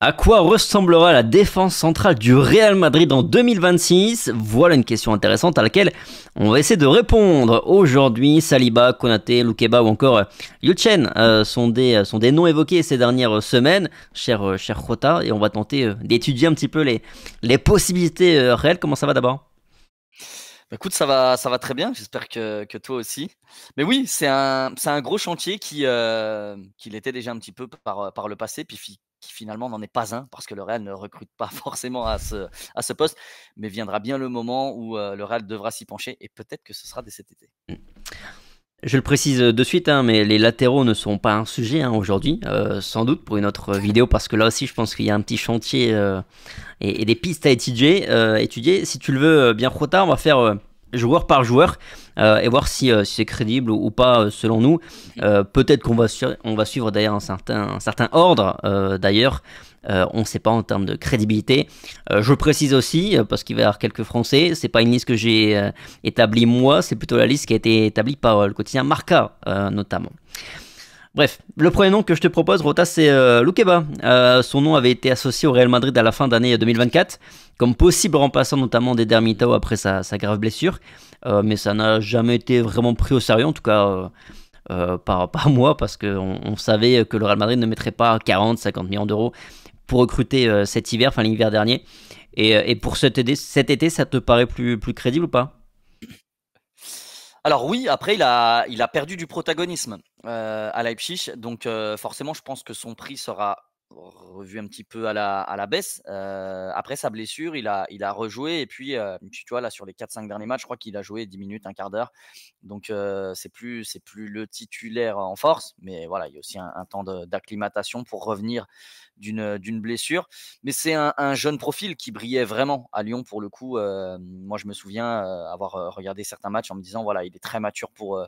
À quoi ressemblera la défense centrale du Real Madrid en 2026? Voilà une question intéressante à laquelle on va essayer de répondre. Aujourd'hui, Saliba, Konaté, Loukeba ou encore Yulchen sont des noms évoqués ces dernières semaines, cher Jota, et on va tenter d'étudier un petit peu les possibilités réelles. Comment ça va d'abord? Bah, écoute, ça va très bien. J'espère que toi aussi. Mais oui, c'est un gros chantier qui l'était déjà un petit peu par le passé, puis qui finalement n'en est pas un, parce que le Real ne recrute pas forcément à ce poste, mais viendra bien le moment où le Real devra s'y pencher, et peut-être que ce sera dès cet été. Je le précise de suite, hein, mais les latéraux ne sont pas un sujet hein, aujourd'hui, sans doute pour une autre vidéo, parce que là aussi je pense qu'il y a un petit chantier et des pistes à étudier. Si tu le veux bien Jota, on va faire joueur par joueur et voir si c'est crédible ou pas selon nous. Peut-être on va suivre d'ailleurs un certain ordre d'ailleurs. On ne sait pas en termes de crédibilité. Je précise aussi, parce qu'il va y avoir quelques Français, c'est pas une liste que j'ai établie moi, c'est plutôt la liste qui a été établie par le quotidien Marca notamment. Bref, le premier nom que je te propose, Rota, c'est Loukeba. Son nom avait été associé au Real Madrid à la fin d'année 2024, comme possible remplaçant notamment d'Eder Militao après sa grave blessure. Mais ça n'a jamais été vraiment pris au sérieux, en tout cas par moi, parce qu'on savait que le Real Madrid ne mettrait pas 40-50 millions d'euros pour recruter cet hiver, enfin l'hiver dernier. Et pour cet été, ça te paraît plus crédible ou pas? Alors oui, après il a perdu du protagonisme à Leipzig, donc forcément je pense que son prix sera revu un petit peu à la baisse. Après sa blessure, il a rejoué et puis tu vois là sur les 4-5 derniers matchs, je crois qu'il a joué 10 minutes, un quart d'heure. Donc c'est plus le titulaire en force, mais voilà, il y a aussi un temps d'acclimatation pour revenir d'une blessure. Mais c'est un jeune profil qui brillait vraiment à Lyon pour le coup. Moi, je me souviens avoir regardé certains matchs en me disant voilà, il est très mature pour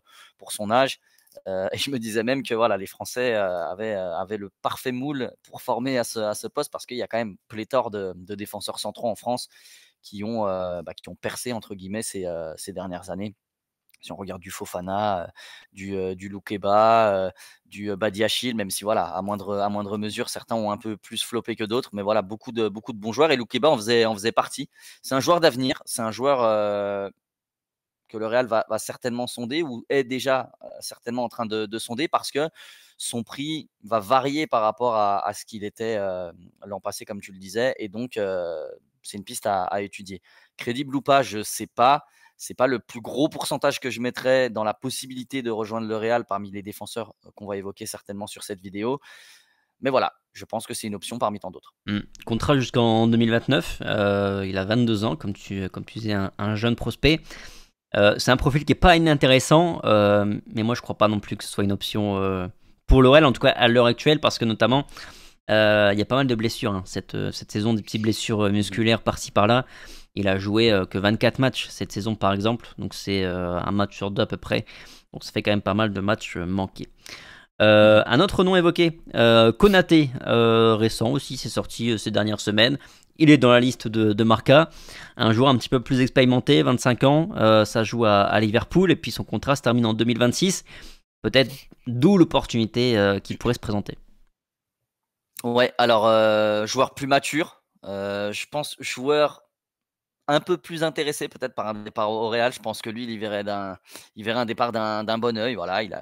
son âge. Et je me disais même que voilà, les Français avaient le parfait moule pour former à ce poste parce qu'il y a quand même pléthore de défenseurs centraux en France qui ont percé entre guillemets ces dernières années. Si on regarde du Fofana, du Loukeba, du Badiachil, même si voilà, à moindre mesure, certains ont un peu plus floppé que d'autres, mais voilà, beaucoup de bons joueurs et Loukeba en faisait partie. C'est un joueur d'avenir, c'est un joueur que le Real va certainement sonder ou est déjà certainement en train de sonder parce que son prix va varier par rapport à ce qu'il était l'an passé, comme tu le disais, et donc c'est une piste à étudier. Crédible ou pas, je ne sais pas. C'est pas le plus gros pourcentage que je mettrais dans la possibilité de rejoindre le Real parmi les défenseurs qu'on va évoquer certainement sur cette vidéo. Mais voilà, je pense que c'est une option parmi tant d'autres. Contrat jusqu'en 2029. Il a 22 ans, comme tu disais, un jeune prospect. C'est un profil qui est pas inintéressant, mais moi je crois pas non plus que ce soit une option pour l'Orel, en tout cas à l'heure actuelle, parce que notamment il y a pas mal de blessures hein, cette saison, des petites blessures musculaires par-ci par-là. Il a joué que 24 matchs cette saison par exemple, donc c'est un match sur deux à peu près. Donc ça fait quand même pas mal de matchs manqués. Un autre nom évoqué, Konaté, récent aussi, c'est sorti ces dernières semaines. Il est dans la liste de Marca, un joueur un petit peu plus expérimenté, 25 ans, ça joue à Liverpool et puis son contrat se termine en 2026. Peut-être d'où l'opportunité qui pourrait se présenter. Ouais, alors joueur plus mature, je pense joueur un peu plus intéressé peut-être par un départ au Real. Je pense que lui, il verrait un départ d'un bon œil. Voilà, il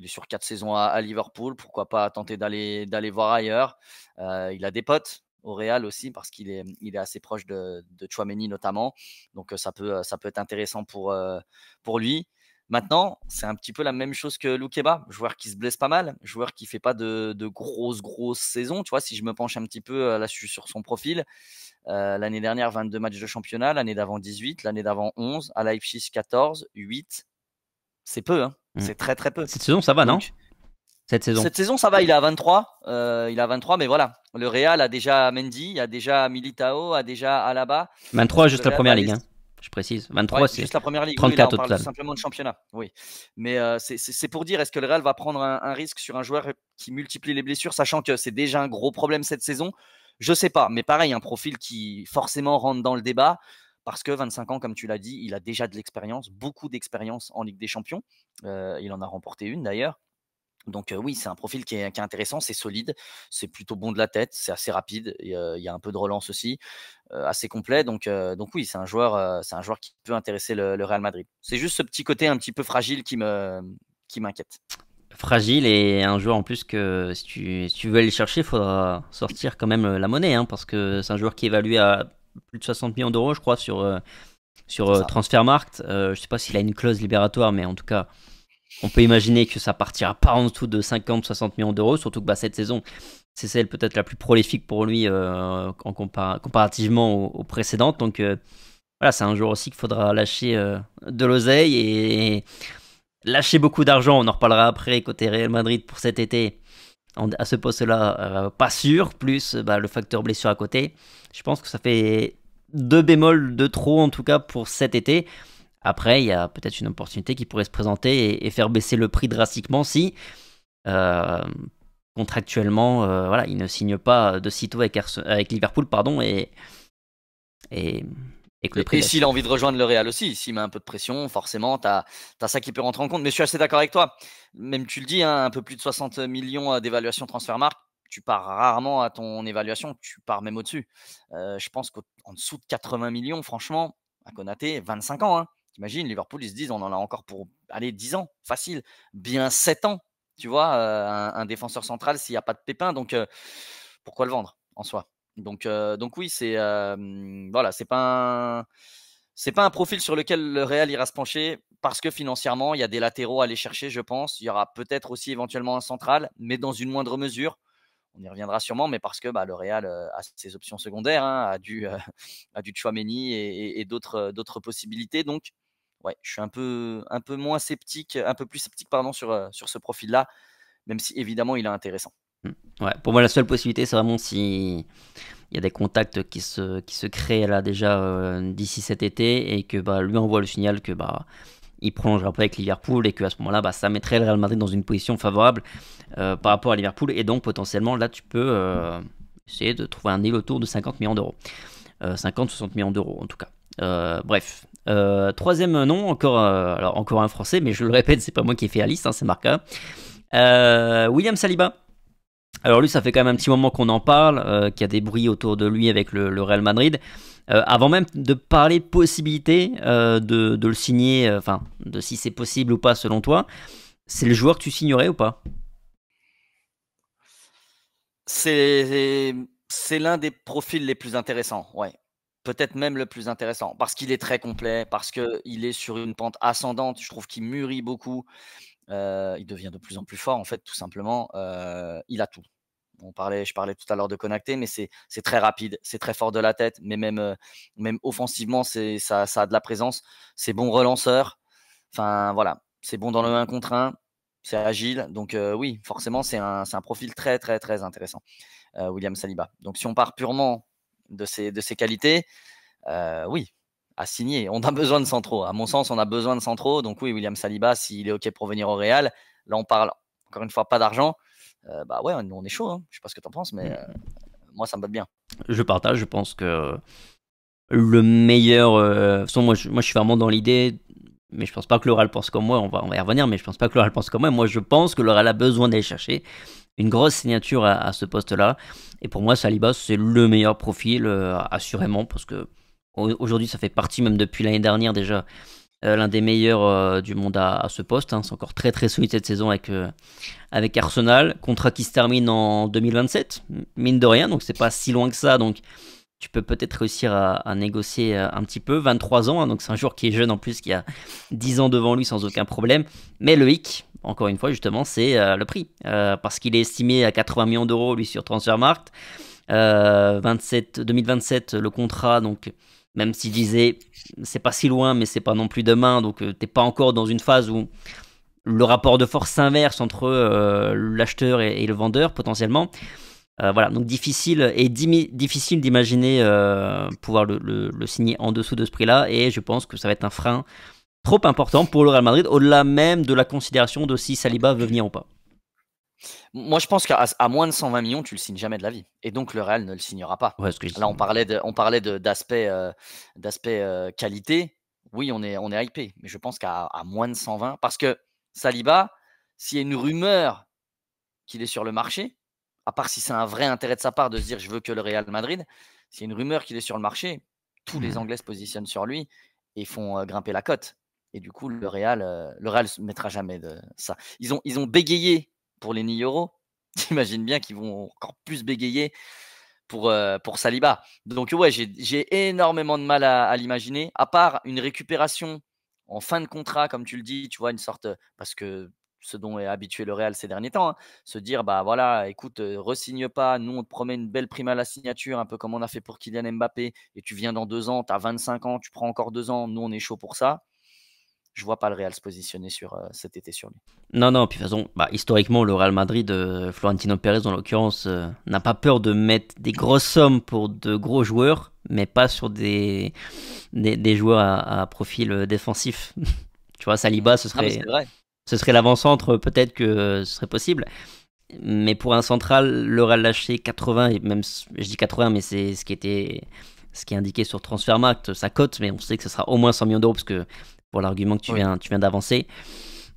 est sur 4 saisons à Liverpool. Pourquoi pas tenter d'aller voir ailleurs. Il a des potes au Real aussi parce il est assez proche de Tchouaméni notamment. Donc ça peut être intéressant pour lui. Maintenant, c'est un petit peu la même chose que Loukeba, joueur qui se blesse pas mal, joueur qui fait pas de grosses saisons. Tu vois, si je me penche un petit peu là sur son profil, l'année dernière, 22 matchs de championnat, l'année d'avant 18, l'année d'avant 11, à Leipzig 14, 8. C'est peu, hein. Mm. C'est très très peu. Cette saison, ça va, non? Donc Cette saison. cette saison, ça va, il a 23, mais voilà. Le Real a déjà Mendy, a déjà Militao, a déjà Alaba. Est-ce 23 que le juste la Real première va ligue, laisser... hein. Je précise. 23, Ouais, c'est juste la première ligue. Oui, là, 34 on au parle total. simplement de championnat. Oui. Mais c'est pour dire, est-ce que le Real va prendre un risque sur un joueur qui multiplie les blessures, sachant que c'est déjà un gros problème cette saison? Je sais pas. Mais pareil, un profil qui forcément rentre dans le débat parce que 25 ans, comme tu l'as dit, il a déjà de l'expérience, beaucoup d'expérience en Ligue des Champions. Il en a remporté une d'ailleurs. Donc oui, c'est un profil qui est intéressant, c'est solide, c'est plutôt bon de la tête, c'est assez rapide et il y a un peu de relance aussi, assez complet donc oui, c'est un joueur qui peut intéresser le Real Madrid. C'est juste ce petit côté un petit peu fragile qui m'inquiète. Fragile et un joueur en plus que si tu veux aller le chercher, il faudra sortir quand même la monnaie, hein, parce que c'est un joueur qui est évalué à plus de 60 millions d'euros, je crois, sur C'est ça. Transfermarkt. Je sais pas s'il a une clause libératoire, mais en tout cas, on peut imaginer que ça partira pas en dessous de 50-60 millions d'euros, surtout que cette saison, c'est celle peut-être la plus prolifique pour lui comparativement aux précédentes. Donc voilà, c'est un joueur aussi qu'il faudra lâcher de l'oseille et lâcher beaucoup d'argent. On en reparlera après côté Real Madrid pour cet été. À ce poste-là, pas sûr, plus le facteur blessure à côté. Je pense que ça fait 2 bémols de trop en tout cas pour cet été. Après, il y a peut-être une opportunité qui pourrait se présenter et faire baisser le prix drastiquement si euh, contractuellement, voilà, il ne signe pas de sitôt avec Liverpool, pardon, et, et que le prix Et baisse. s'il a envie de rejoindre le Real aussi, s'il met un peu de pression, forcément, tu as ça qui peut rentrer en compte. Mais je suis assez d'accord avec toi. Même tu le dis, hein, un peu plus de 60 millions d'évaluation Transfermarkt, tu pars rarement à ton évaluation, tu pars même au-dessus. Je pense qu'en dessous de 80 millions, franchement, à Konaté, 25 ans. Hein. T'imagines, Liverpool, ils se disent, on en a encore pour allez, 10 ans, facile. Bien 7 ans, tu vois, un défenseur central s'il n'y a pas de pépin. Donc, pourquoi le vendre en soi donc oui, voilà, c'est pas un profil sur lequel le Real ira se pencher parce que financièrement, il y a des latéraux à aller chercher, je pense. Il y aura peut-être aussi éventuellement un central, mais dans une moindre mesure. On y reviendra sûrement, mais parce que le Real a ses options secondaires, hein, a du Tchouaméni et d'autres possibilités. Donc, ouais, je suis un peu moins sceptique, un peu plus sceptique pardon, sur ce profil-là, même si évidemment il est intéressant. Ouais, pour moi, la seule possibilité, c'est vraiment si il y a des contacts qui se créent là déjà d'ici cet été et que lui envoie le signal que il prolongera pas avec Liverpool et que à ce moment-là, ça mettrait le Real Madrid dans une position favorable par rapport à Liverpool et donc potentiellement là, tu peux essayer de trouver un deal autour de 50 millions d'euros, 50-60 millions d'euros en tout cas. Bref. Troisième nom, alors encore un français, mais je le répète, c'est pas moi qui ai fait la liste, hein, c'est Marca. William Saliba. Alors lui, ça fait quand même un petit moment qu'on en parle, qu'il y a des bruits autour de lui avec le Real Madrid. Avant même de parler de possibilité de le signer, enfin, de si c'est possible ou pas selon toi, c'est le joueur que tu signerais ou pas? C'est l'un des profils les plus intéressants, ouais. Peut-être même le plus intéressant, parce qu'il est très complet, parce qu'il est sur une pente ascendante. Je trouve qu'il mûrit beaucoup. Il devient de plus en plus fort, en fait, tout simplement. Il a tout. Je parlais tout à l'heure de Konaté, mais c'est très rapide, c'est très fort de la tête, mais même offensivement, ça a de la présence. C'est bon relanceur. Enfin, voilà, c'est bon dans le 1 contre 1, c'est agile. Donc oui, forcément, c'est un profil très, très, très intéressant, William Saliba. Donc si on part purement de ses qualités, oui, à signer. On a besoin de centraux. À mon sens, on a besoin de centraux. Donc oui, William Saliba, s'il est OK pour venir au Real, là, on parle encore une fois pas d'argent. Ouais, on est chaud. Hein. Je sais pas ce que tu en penses, mais moi, ça me botte bien. Je partage, je pense que le meilleur. De toute façon, moi, je suis vraiment dans l'idée, mais je pense pas que le Real pense comme moi. On va y revenir, mais je pense pas que le Real pense comme moi. Moi, je pense que le Real a besoin d'aller chercher une grosse signature à ce poste-là. Et pour moi, Saliba, c'est le meilleur profil, assurément, parce que aujourd'hui, ça fait partie, même depuis l'année dernière déjà, l'un des meilleurs du monde à ce poste. Hein. C'est encore très très solide cette saison avec Arsenal. Contrat qui se termine en 2027, mine de rien, donc c'est pas si loin que ça. Donc tu peux peut-être réussir à négocier un petit peu. 23 ans, hein, donc c'est un joueur qui est jeune en plus, qui a 10 ans devant lui sans aucun problème. Mais le hic, encore une fois, justement, c'est le prix. Parce qu'il est estimé à 80 millions d'euros, lui, sur Transfermarkt. 2027, le contrat, donc même s'il disait c'est pas si loin, mais c'est pas non plus demain, donc t'es pas encore dans une phase où le rapport de force s'inverse entre l'acheteur et le vendeur potentiellement. Voilà, donc difficile d'imaginer pouvoir le signer en dessous de ce prix-là, et je pense que ça va être un frein trop important pour le Real Madrid, au-delà même de la considération de si Saliba veut venir ou pas. Moi, je pense qu'à moins de 120 millions, tu le signes jamais de la vie. Et donc, le Real ne le signera pas. Ouais, ce que je dis. Là, d'aspect qualité. Oui, on est hypé. Mais je pense qu'à moins de 120, parce que Saliba, s'il y a une rumeur qu'il est sur le marché, à part si c'est un vrai intérêt de sa part de se dire je veux que le Real Madrid, s'il y a une rumeur qu'il est sur le marché, tous les Anglais se positionnent sur lui et font grimper la cote. Et du coup, le Real ne se mettra jamais de ça. Ils ont bégayé pour les 9 euros. T'imagines bien qu'ils vont encore plus bégayer pour Saliba. Donc ouais, j'ai énormément de mal à l'imaginer, à part une récupération en fin de contrat, comme tu le dis, tu vois, une sorte, parce que ce dont est habitué le Real ces derniers temps, hein, se dire, bah voilà, écoute, re-signe pas, nous on te promet une belle prime à la signature, un peu comme on a fait pour Kylian Mbappé, et tu viens dans 2 ans, tu as 25 ans, tu prends encore 2 ans, nous on est chaud pour ça. Je vois pas le Real se positionner sur cet été sur lui. Non, non, puis de toute façon, historiquement, le Real Madrid, Florentino Pérez en l'occurrence, n'a pas peur de mettre des grosses sommes pour de gros joueurs, mais pas sur des joueurs à profil défensif. Tu vois, Saliba, Non mais c'est vrai. ce serait l'avant-centre, peut-être que ce serait possible. Mais pour un central, le Real lâché 80, et même, je dis 80, mais c'est ce qui est indiqué sur Transfermarkt, sa cote, mais on sait que ce sera au moins 100 millions d'euros, parce que pour l'argument que tu viens d'avancer.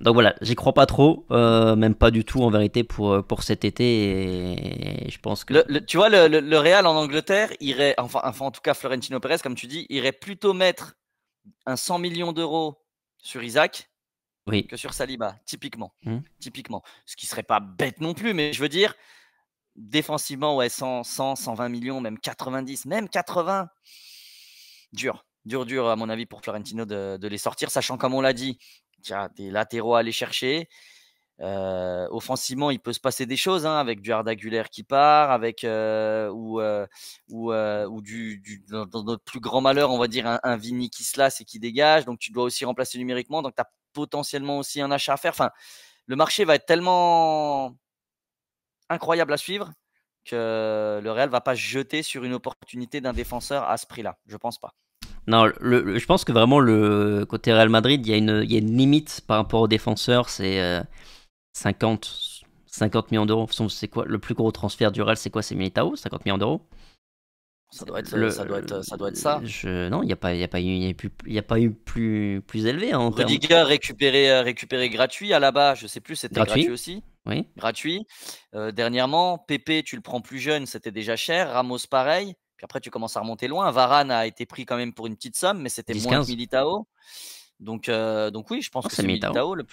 Donc voilà, j'y crois pas trop, même pas du tout en vérité pour cet été. Et je pense que. Tu vois, le Real en Angleterre irait, enfin en tout cas Florentino Pérez, comme tu dis, irait plutôt mettre un 100 millions d'euros sur Isaac Oui. que sur Saliba, typiquement. Mmh. Typiquement. Ce qui serait pas bête non plus, mais je veux dire, défensivement, ouais, 100, 120 millions, même 90, même 80. Dur, à mon avis, pour Florentino de les sortir, sachant, comme on l'a dit, il y a des latéraux à aller chercher. Offensivement, il peut se passer des choses, hein, avec du Arda Güler qui part, avec ou dans notre plus grand malheur, on va dire un Vini qui se lasse et qui dégage. Donc tu dois aussi remplacer numériquement. Donc tu as potentiellement aussi un achat à faire. Enfin, le marché va être tellement incroyable à suivre que le Real va pas se jeter sur une opportunité d'un défenseur à ce prix-là. Je pense pas. Non, je pense que vraiment le côté Real Madrid, il y a une limite par rapport aux défenseurs, c'est 50 millions d'euros. De toute façon, c'est quoi le plus gros transfert du Real? C'est quoi? C'est Militao, 50 millions d'euros. Ça doit être ça. Non, il n'y a pas eu plus élevé, hein, en termes. Rudiger récupéré gratuit à la base, je sais plus, c'était gratuit aussi. Oui. Gratuit. Dernièrement, Pepe, tu le prends plus jeune, c'était déjà cher. Ramos, pareil. Puis après, tu commences à remonter loin. Varane a été pris quand même pour une petite somme, mais c'était 10, moins 15. que Militao. Donc oui, je pense que c'est c'est Militao. Militao le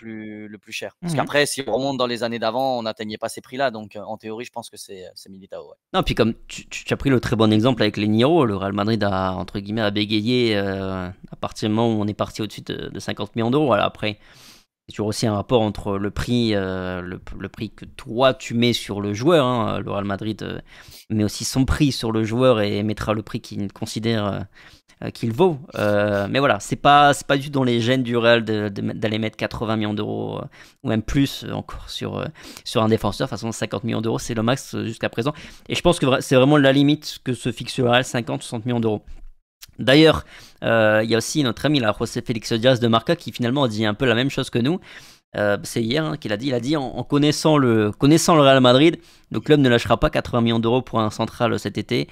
plus cher. Parce Mhm. qu'après, si on remonte dans les années d'avant, on n'atteignait pas ces prix-là. Donc en théorie, je pense que c'est Militao. Ouais. Non, puis comme tu as pris le très bon exemple avec les Niro, le Real Madrid a, entre guillemets, a bégayé à partir du moment où on est parti au-dessus de 50 millions d'euros. Alors après, c'est toujours aussi un rapport entre le prix, le prix que toi tu mets sur le joueur. Hein. Le Real Madrid met aussi son prix sur le joueur et mettra le prix qu'il considère qu'il vaut. Mais voilà, c'est pas du tout dans les gènes du Real d'aller mettre 80 millions d'euros ou même plus encore sur un défenseur. De toute façon, 50 millions d'euros, c'est le max jusqu'à présent. Et je pense que c'est vraiment la limite que se fixe le Real, 50-60 millions d'euros. D'ailleurs, il y a aussi notre ami là, José Félix Diaz de Marca qui finalement a dit un peu la même chose que nous. C'est hier qu'il a dit. Il a dit en connaissant le Real Madrid, le club ne lâchera pas 80 millions d'euros pour un central cet été.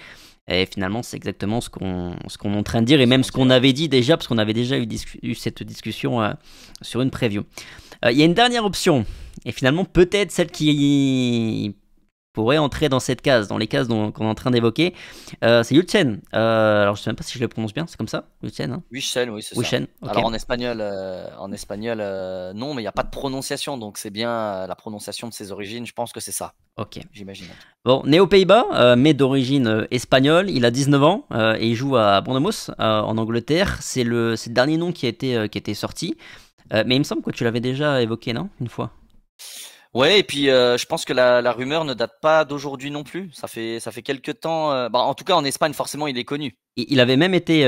Et finalement, c'est exactement ce qu'on est en train de dire et même ce qu'on avait dit déjà, parce qu'on avait déjà eu cette discussion sur une preview. Il y a une dernière option, et finalement peut-être celle qui pourrait entrer dans cette case, dans les cases qu'on est en train d'évoquer. C'est Yulchen. Alors je ne sais même pas si je le prononce bien, c'est comme ça, Yulchen, hein? Yulchen, oui, c'est ça. Okay. Alors en espagnol, non, mais il n'y a pas de prononciation, donc c'est bien la prononciation de ses origines. Je pense que c'est ça. Ok. J'imagine. Bon, né aux Pays-Bas, mais d'origine espagnole. Il a 19 ans et il joue à Bournemouth en Angleterre. C'est le dernier nom qui a été sorti. Mais il me semble que tu l'avais déjà évoqué, non? Une fois. Ouais, et puis je pense que la rumeur ne date pas d'aujourd'hui non plus. Ça fait quelques temps. En tout cas, en Espagne, forcément, il est connu. Il avait même été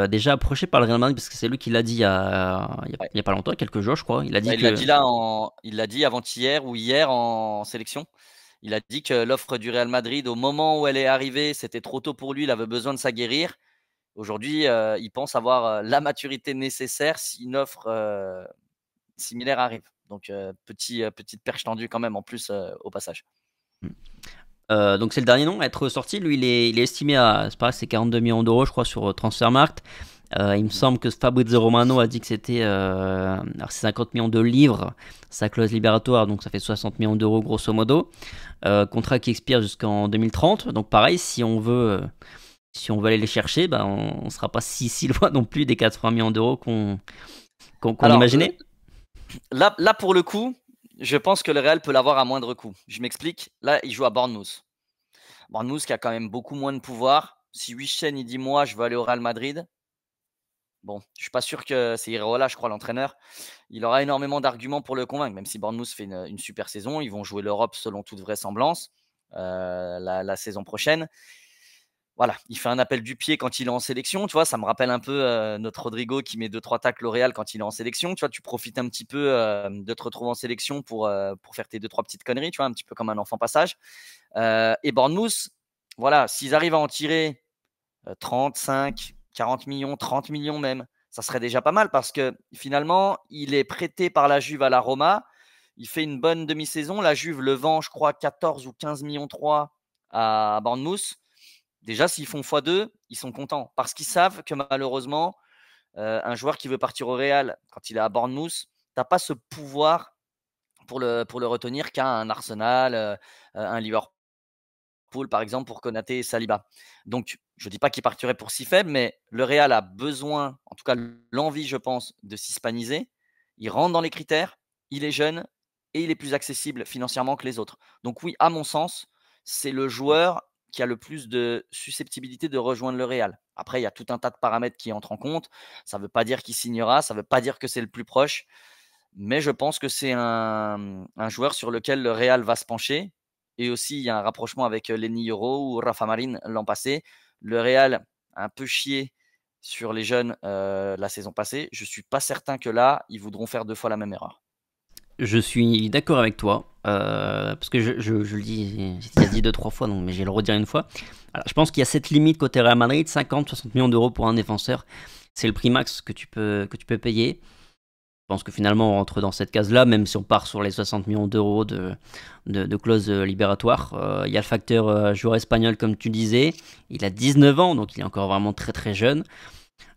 déjà approché par le Real Madrid parce que c'est lui qui l'a dit il y a pas longtemps, quelques jours, je crois. Il a dit il l'a dit avant-hier ou hier en sélection. Il a dit que l'offre du Real Madrid, au moment où elle est arrivée, c'était trop tôt pour lui. Il avait besoin de s'aguerrir. Aujourd'hui, il pense avoir la maturité nécessaire si une offre similaire arrive. Donc, petite perche tendue quand même en plus au passage. Donc c'est le dernier nom à être sorti. Lui, il est estimé à c'est 42 millions d'euros, je crois, sur Transfermarkt. Il me semble que Fabrizio Romano a dit que c'était alors c'est 50 millions de livres, sa clause libératoire, donc ça fait 60 millions d'euros grosso modo. Contrat qui expire jusqu'en 2030. Donc pareil, si on veut aller les chercher, ben on sera pas si loin non plus des 80 millions d'euros qu'on Alors imaginait. là, pour le coup, je pense que le Real peut l'avoir à moindre coût. Je m'explique. Là, il joue à Bournemouth. Bournemouth qui a quand même beaucoup moins de pouvoir. Si Wishen il dit moi je veux aller au Real Madrid, bon, je suis pas sûr que c'est Iraola, je crois, l'entraîneur. Il aura énormément d'arguments pour le convaincre, même si Bournemouth fait une super saison. Ils vont jouer l'Europe selon toute vraisemblance la saison prochaine. Voilà, il fait un appel du pied quand il est en sélection. Tu vois, ça me rappelle un peu notre Rodrigo qui met 2-3 tacles au Real quand il est en sélection. Tu vois, tu profites un petit peu de te retrouver en sélection pour faire tes 2-3 petites conneries, tu vois, un petit peu comme un enfant passage. Et Bournemouth, voilà, s'ils arrivent à en tirer 35, 40 millions, 30 millions même, ça serait déjà pas mal parce que finalement, il est prêté par la Juve à la Roma. Il fait une bonne demi-saison. La Juve le vend, je crois, 14 ou 15 millions 3 à Bournemouth. Déjà, s'ils font x2, ils sont contents parce qu'ils savent que malheureusement, un joueur qui veut partir au Real quand il est à Bournemouth, tu n'as pas ce pouvoir pour le retenir qu'a un Arsenal, un Liverpool, par exemple, pour Konaté et Saliba. Donc, je ne dis pas qu'il partirait pour si faible, mais le Real a besoin, en tout cas l'envie, je pense, de s'hispaniser. Il rentre dans les critères, il est jeune et il est plus accessible financièrement que les autres. Donc oui, à mon sens, c'est le joueur qui a le plus de susceptibilité de rejoindre le Real. Après, il y a tout un tas de paramètres qui entrent en compte. Ça ne veut pas dire qu'il signera, ça ne veut pas dire que c'est le plus proche, mais je pense que c'est un joueur sur lequel le Real va se pencher. Et aussi, il y a un rapprochement avec Lenny Yoro ou Rafa Marin l'an passé. Le Real a un peu chié sur les jeunes la saison passée. Je ne suis pas certain que là, ils voudront faire 2 fois la même erreur. Je suis d'accord avec toi, parce que je le dis, j'ai déjà dit 2-3 fois, donc, mais je vais le redire une fois. Alors, je pense qu'il y a cette limite côté Real Madrid, 50-60 millions d'euros pour un défenseur. C'est le prix max que tu peux payer. Je pense que finalement on rentre dans cette case-là, même si on part sur les 60 millions d'euros de clause libératoire. Il y a le facteur joueur espagnol, comme tu disais. Il a 19 ans, donc il est encore vraiment très très jeune.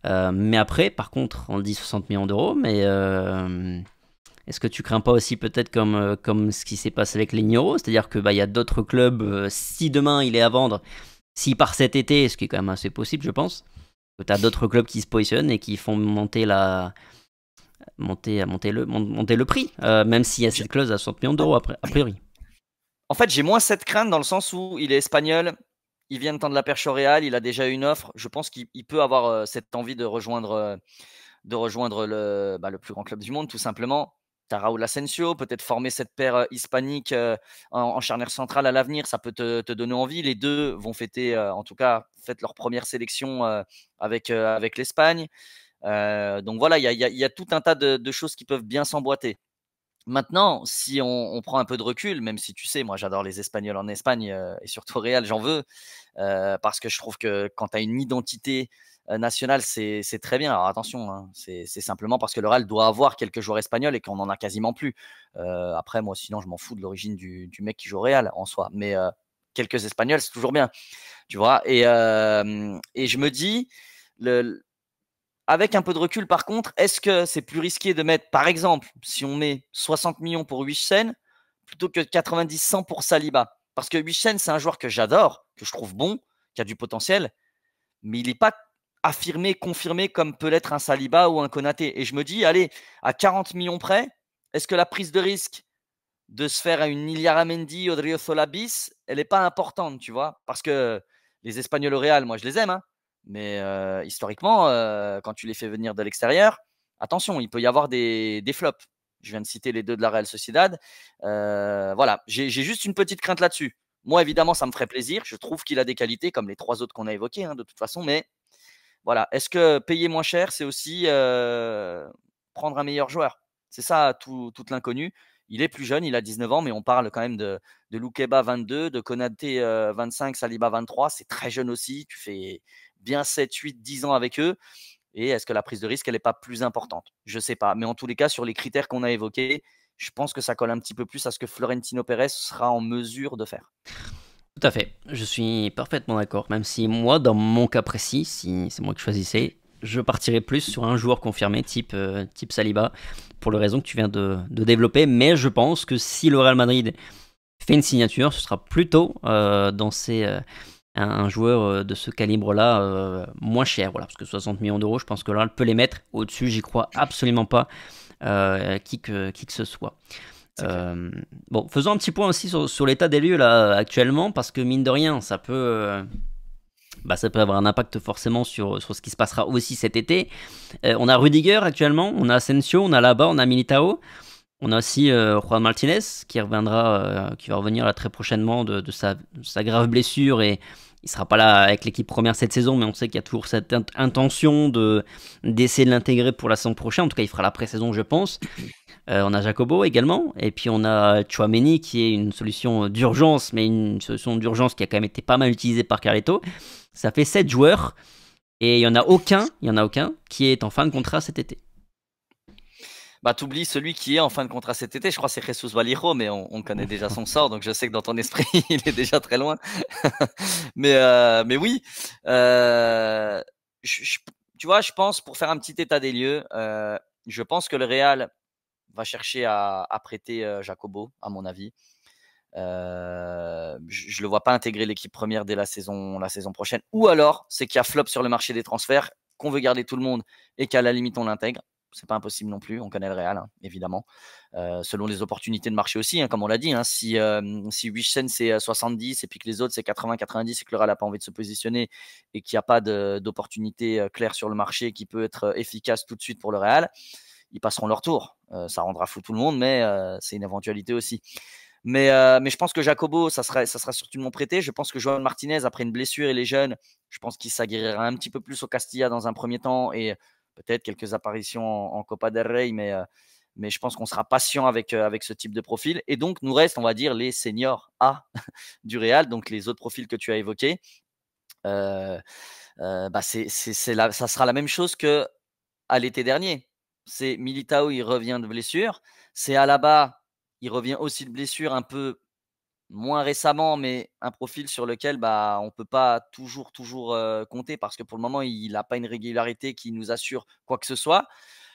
Mais après, par contre, on dit 60 millions d'euros, mais est-ce que tu crains pas aussi peut-être comme ce qui s'est passé avec les Lignoros, c'est-à-dire que bah, il y a d'autres clubs, si demain il est à vendre, s'il part cet été, ce qui est quand même assez possible, je pense, que tu as d'autres clubs qui se positionnent et qui font monter le prix, même s'il y a cette clause à 60 millions d'euros a priori. En fait, j'ai moins cette crainte dans le sens où il est espagnol, il vient de tendre la perche au Real, il a déjà une offre. Je pense qu'il peut avoir cette envie de rejoindre le plus grand club du monde, tout simplement. Tu as Raúl Asensio, peut-être former cette paire hispanique en charnière centrale à l'avenir, ça peut te donner envie. Les deux vont fêter, en tout cas, fêtent leur première sélection avec l'Espagne. Donc voilà, il y a tout un tas de choses qui peuvent bien s'emboîter. Maintenant, si on prend un peu de recul, même si tu sais, moi j'adore les Espagnols en Espagne et surtout au Real, j'en veux, parce que je trouve que quand tu as une identité nationale, c'est très bien. Alors attention, hein, c'est simplement parce que le Real doit avoir quelques joueurs espagnols et qu'on en a quasiment plus. Après, moi sinon, je m'en fous de l'origine du mec qui joue au Real en soi, mais quelques Espagnols, c'est toujours bien, tu vois. Et je me dis, avec un peu de recul, par contre, est-ce que c'est plus risqué de mettre, par exemple, si on met 60 millions pour Wishen, plutôt que 90-100 pour Saliba? Parce que Wishen, c'est un joueur que j'adore, que je trouve bon, qui a du potentiel, mais il n'est pas affirmé, confirmé comme peut l'être un Saliba ou un Konaté. Et je me dis, allez, à 40 millions près, est-ce que la prise de risque de se faire à une Iliara Mendy, Odriozola bis, elle n'est pas importante, tu vois? Parce que les Espagnols au Real, moi je les aime, hein, mais historiquement, quand tu les fais venir de l'extérieur, attention, il peut y avoir des flops. Je viens de citer les deux de la Real Sociedad. Voilà, j'ai juste une petite crainte là-dessus. Moi, évidemment, ça me ferait plaisir. Je trouve qu'il a des qualités comme les 3 autres qu'on a évoqués, hein, de toute façon, mais voilà. Est-ce que payer moins cher, c'est aussi prendre un meilleur joueur? C'est ça toute l'inconnu. Il est plus jeune, il a 19 ans, mais on parle quand même de Loukeba 22, de Konaté 25, Saliba 23. C'est très jeune aussi. Tu fais bien 7, 8, 10 ans avec eux. Et est-ce que la prise de risque, elle n'est pas plus importante? Je ne sais pas. Mais en tous les cas, sur les critères qu'on a évoqués, je pense que ça colle un petit peu plus à ce que Florentino Pérez sera en mesure de faire. Tout à fait, je suis parfaitement d'accord, même si moi, dans mon cas précis, si c'est moi qui choisissais, je partirais plus sur un joueur confirmé, type Saliba, pour les raisons que tu viens de développer. Mais je pense que si le Real Madrid fait une signature, ce sera plutôt un joueur de ce calibre-là, moins cher. Voilà, parce que 60 millions d'euros, je pense que là, elle peut les mettre. Au-dessus, j'y crois absolument pas, qui que ce soit. Bon, faisons un petit point aussi sur l'état des lieux là actuellement, parce que mine de rien, ça peut avoir un impact forcément sur ce qui se passera aussi cet été. On a Rudiger actuellement, on a Asensio, on a Alaba, on a Militao, on a aussi Juan Martinez qui va revenir là très prochainement de sa grave blessure, et il sera pas là avec l'équipe première cette saison, mais on sait qu'il y a toujours cette intention d'essayer de l'intégrer pour la saison prochaine. En tout cas, il fera la pré-saison, je pense. On a Jacobo également, et puis on a Tchouaméni qui est une solution d'urgence, mais une solution d'urgence qui a quand même été pas mal utilisée par Carleto. Ça fait 7 joueurs, et il y en a aucun qui est en fin de contrat cet été. Bah, t'oublies celui qui est en fin de contrat cet été, je crois que c'est Jesus Vallejo, mais on connaît déjà son sort, donc je sais que dans ton esprit, il est déjà très loin. mais oui, tu vois, je pense, pour faire un petit état des lieux, je pense que le Real va chercher à prêter Jacobo, à mon avis. Je le vois pas intégrer l'équipe première dès la saison prochaine. Ou alors, c'est qu'il y a flop sur le marché des transferts, qu'on veut garder tout le monde et qu'à la limite on l'intègre. C'est pas impossible non plus. On connaît le Real, hein, évidemment. Selon les opportunités de marché aussi, hein, comme on l'a dit. Hein, si Wissem c'est 70 et puis que les autres c'est 80-90 et que le Real n'a pas envie de se positionner et qu'il n'y a pas d'opportunité claire sur le marché qui peut être efficace tout de suite pour le Real, ils passeront leur tour. Ça rendra fou tout le monde, mais c'est une éventualité aussi. Mais je pense que Jacobo, ça sera certainement prêté. Je pense que Joan Martinez, après une blessure et les jeunes, je pense qu'il s'aguerrira un petit peu plus au Castilla dans un premier temps, et peut-être quelques apparitions en Copa del Rey, mais je pense qu'on sera patient avec ce type de profil. Et donc, nous reste, on va dire, les seniors A du Real, donc les autres profils que tu as évoqués. Ça sera la même chose qu'à l'été dernier. C'est Militao, il revient de blessure. C'est Alaba, il revient aussi de blessure un peu moins récemment, mais un profil sur lequel on ne peut pas toujours compter, parce que pour le moment, il n'a pas une régularité qui nous assure quoi que ce soit.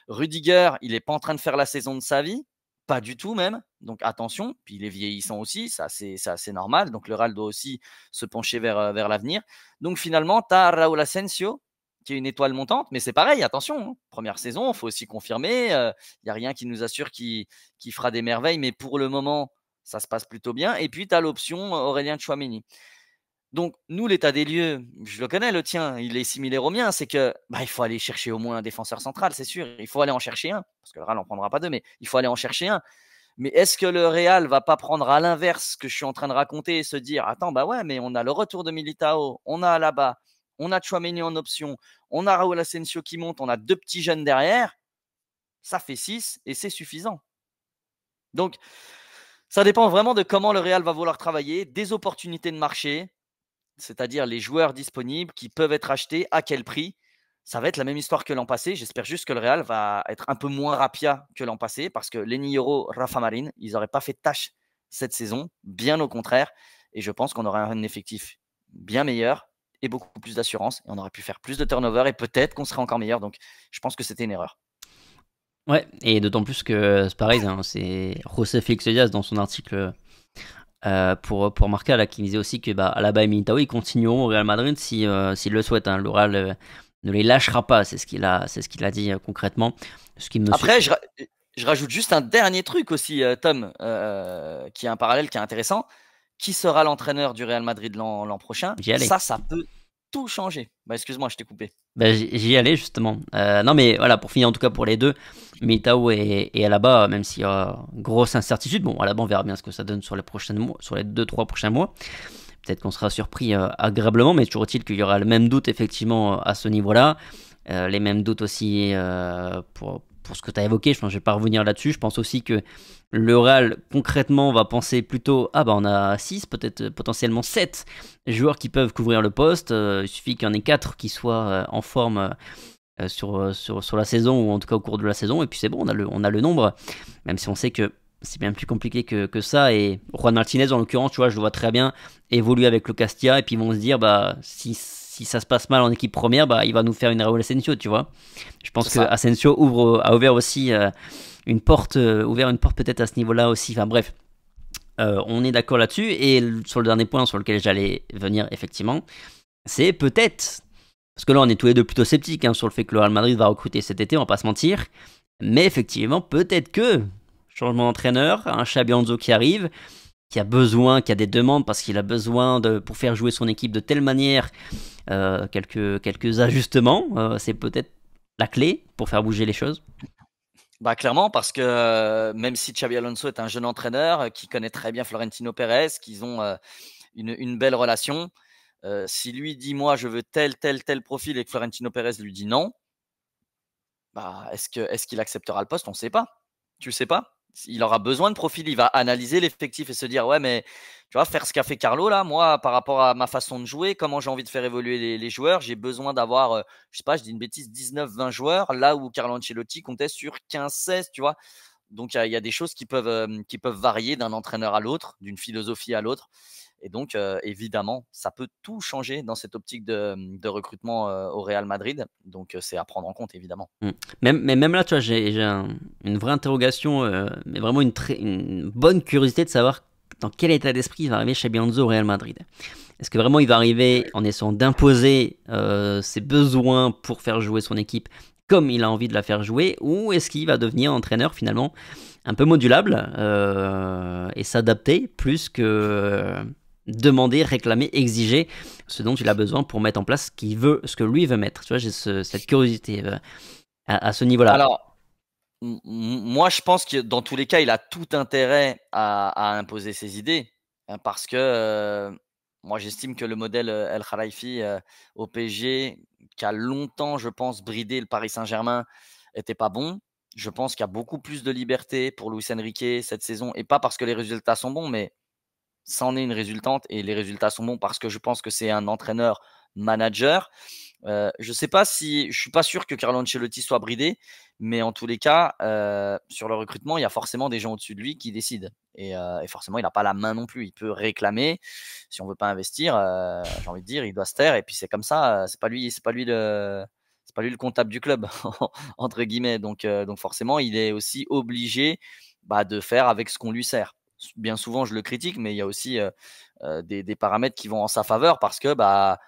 Rudiger, il n'est pas en train de faire la saison de sa vie, pas du tout même, donc attention. Puis il est vieillissant aussi, ça c'est normal, donc le Real doit aussi se pencher vers l'avenir. Donc finalement, tu as Raúl Asensio, qui est une étoile montante, mais c'est pareil, attention, hein, première saison, il faut aussi confirmer, il n'y a rien qui nous assure qu'il fera des merveilles, mais pour le moment, ça se passe plutôt bien. Et puis, tu as l'option Aurélien Tchouaméni. Donc, nous, l'état des lieux, je le connais, le tien, il est similaire au mien, c'est que il faut aller chercher au moins un défenseur central, c'est sûr. Il faut aller en chercher un, parce que le Real n'en prendra pas deux, mais il faut aller en chercher un. Mais est-ce que le Real va pas prendre à l'inverse ce que je suis en train de raconter et se dire, attends, ouais, mais on a le retour de Militao, on a Alaba, on a Tchouaméni en option, on a Raúl Asensio qui monte, on a 2 petits jeunes derrière, ça fait 6 et c'est suffisant. Donc, ça dépend vraiment de comment le Real va vouloir travailler, des opportunités de marché, c'est-à-dire les joueurs disponibles qui peuvent être achetés, à quel prix. Ça va être la même histoire que l'an passé. J'espère juste que le Real va être un peu moins rapia que l'an passé, parce que Lenny Yoro, Rafa Marin, ils n'auraient pas fait tâche cette saison, bien au contraire. Et je pense qu'on aurait un effectif bien meilleur et beaucoup plus d'assurance. Et on aurait pu faire plus de turnover et peut-être qu'on serait encore meilleur. Donc, je pense que c'était une erreur. Ouais, et d'autant plus que c'est pareil, hein, c'est José Félix Diaz dans son article pour Marca là, qui disait aussi que Alaba et Militao ils continueront au Real Madrid s'ils le souhaitent. Hein. Le Real ne les lâchera pas, c'est ce qu'il a dit concrètement. Après, je rajoute juste un dernier truc aussi, Tom, qui est un parallèle qui est intéressant. Qui sera l'entraîneur du Real Madrid l'an prochain? Ça peut tout changer. Excuse-moi, je t'ai coupé. J'y allais justement. Non mais voilà, pour finir en tout cas pour les deux, Militao et Alaba, même s'il y a grosse incertitude, bon Alaba on verra bien ce que ça donne sur les prochains mois, sur les 2-3 prochains mois. Peut-être qu'on sera surpris agréablement, mais toujours est-il qu'il y aura le même doute effectivement à ce niveau-là. Les mêmes doutes aussi pour ce que tu as évoqué, je ne vais pas revenir là-dessus. Je pense aussi que le Real, concrètement, va penser plutôt on a 6, peut-être potentiellement 7 joueurs qui peuvent couvrir le poste. Il suffit qu'il y en ait 4 qui soient en forme sur la saison, ou en tout cas au cours de la saison, et puis c'est bon, on a le nombre, même si on sait que c'est bien plus compliqué que ça. Et Juan Martinez, en l'occurrence, tu vois, je le vois très bien évoluer avec le Castilla, et puis ils vont se dire, si si ça se passe mal en équipe première, bah, il va nous faire une Raúl Asensio, tu vois. Je pense C'est que ça. Asensio a ouvert aussi une porte peut-être à ce niveau-là aussi. Enfin bref, on est d'accord là-dessus. Et sur le dernier point sur lequel j'allais venir, effectivement, c'est peut-être, parce que là on est tous les deux plutôt sceptiques sur le fait que le Real Madrid va recruter cet été, on va pas se mentir. Mais effectivement, peut-être que changement d'entraîneur, un Xabi Alonso qui arrive, qui a des demandes parce qu'il a besoin pour faire jouer son équipe de telle manière, quelques ajustements, c'est peut-être la clé pour faire bouger les choses. Bah clairement, parce que même si Xabi Alonso est un jeune entraîneur qui connaît très bien Florentino Pérez, qu'ils ont une belle relation, si lui dit moi je veux tel profil et que Florentino Pérez lui dit non, bah est-ce qu'il acceptera le poste? On ne sait pas. Tu ne sais pas. Il aura besoin de profil, il va analyser l'effectif et se dire ouais mais tu vois faire ce qu'a fait Carlo là, moi par rapport à ma façon de jouer, comment j'ai envie de faire évoluer les joueurs, j'ai besoin d'avoir je sais pas, je dis une bêtise 19-20 joueurs là où Carlo Ancelotti comptait sur 15-16, tu vois. Donc il y a des choses qui peuvent varier d'un entraîneur à l'autre, d'une philosophie à l'autre. Et donc, évidemment, ça peut tout changer dans cette optique de recrutement au Real Madrid. Donc, c'est à prendre en compte, évidemment. Mm. Mais même là, tu vois, j'ai une vraie interrogation, mais vraiment une bonne curiosité de savoir dans quel état d'esprit il va arriver Xabi Alonso au Real Madrid. Est-ce que vraiment il va arriver en essayant d'imposer ses besoins pour faire jouer son équipe comme il a envie de la faire jouer, ou est-ce qu'il va devenir entraîneur finalement un peu modulable et s'adapter plus que demander, réclamer, exiger ce dont il a besoin pour mettre en place ce que lui veut mettre. Tu vois, j'ai cette curiosité à ce niveau-là. Alors, moi, je pense que dans tous les cas, il a tout intérêt à imposer ses idées. Parce que moi, j'estime que le modèle El Khalifi au PSG, qui a longtemps, je pense, bridé le Paris Saint-Germain, était pas bon. Je pense qu'il y a beaucoup plus de liberté pour Luis Enrique cette saison. Et pas parce que les résultats sont bons, mais ça en est une résultante et les résultats sont bons parce que je pense que c'est un entraîneur manager. Je sais pas si je suis pas sûr que Carlo Ancelotti soit bridé, mais en tous les cas, sur le recrutement, il y a forcément des gens au-dessus de lui qui décident et forcément, il n'a pas la main non plus. Il peut réclamer. Si on veut pas investir, j'ai envie de dire, il doit se taire et puis c'est comme ça, c'est pas lui le comptable du club entre guillemets. Donc forcément, il est aussi obligé, bah, de faire avec ce qu'on lui sert. Bien souvent, je le critique, mais il y a aussi des paramètres qui vont en sa faveur parce que bah,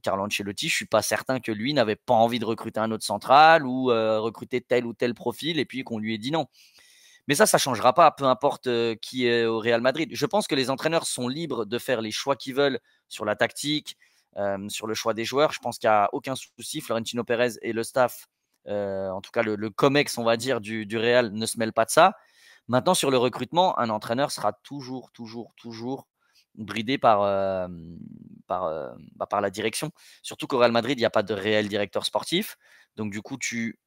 Carlo Ancelotti, je suis pas certain que lui n'avait pas envie de recruter un autre central ou recruter tel ou tel profil et puis qu'on lui ait dit non. Mais ça changera pas, peu importe qui est au Real Madrid. Je pense que les entraîneurs sont libres de faire les choix qu'ils veulent sur la tactique, sur le choix des joueurs. Je pense qu'il n'y a aucun souci. Florentino Pérez et le staff, en tout cas le COMEX, on va dire, du Real, ne se mêlent pas de ça. Maintenant, sur le recrutement, un entraîneur sera toujours bridé par la direction. Surtout qu'au Real Madrid, il n'y a pas de réel directeur sportif. Donc, du coup, tu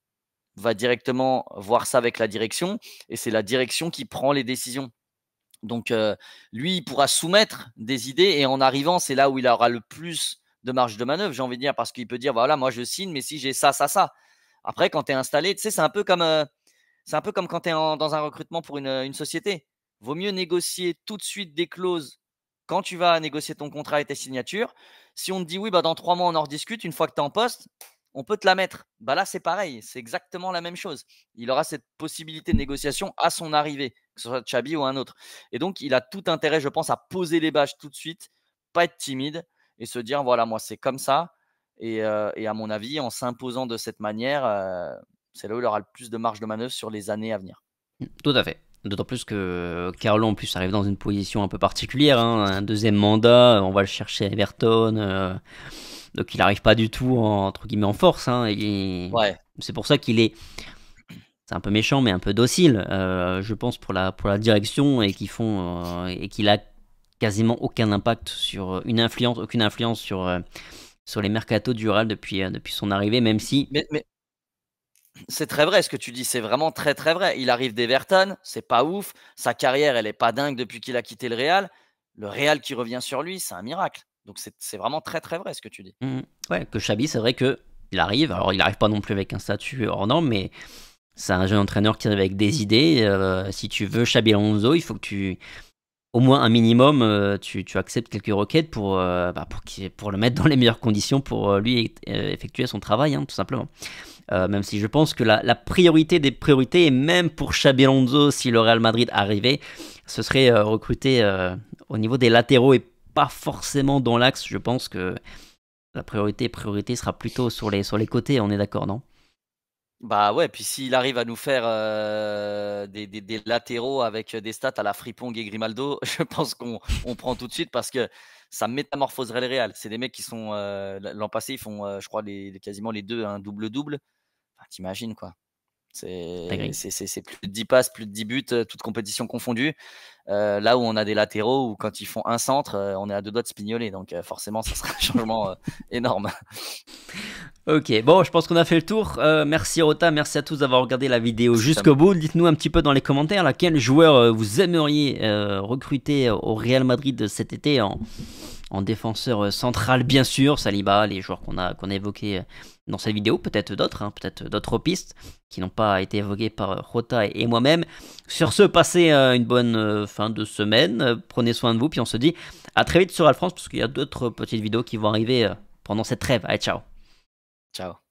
vas directement voir ça avec la direction et c'est la direction qui prend les décisions. Donc, lui, il pourra soumettre des idées et en arrivant, c'est là où il aura le plus de marge de manœuvre, j'ai envie de dire, parce qu'il peut dire voilà, moi je signe, mais si j'ai ça. Après, quand tu es installé, tu sais, c'est un peu comme quand tu es dans un recrutement pour une société. Vaut mieux négocier tout de suite des clauses quand tu vas négocier ton contrat et tes signatures. Si on te dit oui, bah, dans 3 mois, on en rediscute, une fois que tu es en poste, on peut te la mettre. Bah, là, c'est pareil, c'est exactement la même chose. Il aura cette possibilité de négociation à son arrivée, que ce soit Xabi ou un autre. Et donc, il a tout intérêt, je pense, à poser les bâches tout de suite, pas être timide et se dire voilà, moi, c'est comme ça. Et à mon avis, en s'imposant de cette manière, c'est là où il aura le plus de marge de manœuvre sur les années à venir. Tout à fait. D'autant plus que Carlo en plus arrive dans une position un peu particulière, un deuxième mandat, on va le chercher à Everton, donc il n'arrive pas du tout entre guillemets en force, et Ouais. c'est pour ça c'est un peu méchant mais un peu docile, je pense pour la direction et et qu'il a quasiment aucun impact aucune influence sur les mercatos du Real depuis son arrivée, même si Mais c'est très vrai ce que tu dis, c'est vraiment très, très vrai. Il arrive d'Everton, c'est pas ouf. Sa carrière, elle est pas dingue depuis qu'il a quitté le Real. Le Real qui revient sur lui, c'est un miracle. Donc c'est vraiment très, très vrai ce que tu dis. ouais, que Xabi, c'est vrai que il arrive. Alors, il arrive pas non plus avec un statut hors norme, mais c'est un jeune entraîneur qui arrive avec des idées. Si tu veux Xabi Alonso, il faut que tu au moins un minimum, tu acceptes quelques requêtes pour le mettre dans les meilleures conditions pour lui effectuer son travail, hein, tout simplement. Même si je pense que la priorité des priorités, et même pour Xabi Alonso, si le Real Madrid arrivait, ce serait recruter au niveau des latéraux et pas forcément dans l'axe. Je pense que la priorité sera plutôt sur les côtés, on est d'accord, non? Bah ouais, puis s'il arrive à nous faire des latéraux avec des stats à la Frimpong et Grimaldo, je pense qu'on prend tout de suite parce que ça métamorphoserait le Real. C'est des mecs qui sont l'an passé, ils font, je crois, quasiment les deux un double-double. Enfin, t'imagines quoi. T'agrees? C'est plus de 10 passes, plus de 10 buts, toutes compétitions confondues. Là où on a des latéraux où quand ils font un centre, on est à deux doigts de spignoler. Donc forcément, ça sera un changement énorme. Ok, bon, je pense qu'on a fait le tour. Merci Rota, merci à tous d'avoir regardé la vidéo Merci, Sam. jusqu'au bout. Dites-nous un petit peu dans les commentaires quel joueur vous aimeriez recruter au Real Madrid cet été en défenseur central, bien sûr. Saliba, les joueurs qu'on a évoqués dans cette vidéo, peut-être d'autres, hein, peut-être d'autres pistes qui n'ont pas été évoquées par Rota et moi-même. Sur ce, passez une bonne fin de semaine. Prenez soin de vous, puis on se dit à très vite sur Alfrance parce qu'il y a d'autres petites vidéos qui vont arriver pendant cette trêve. Allez, ciao! Ciao.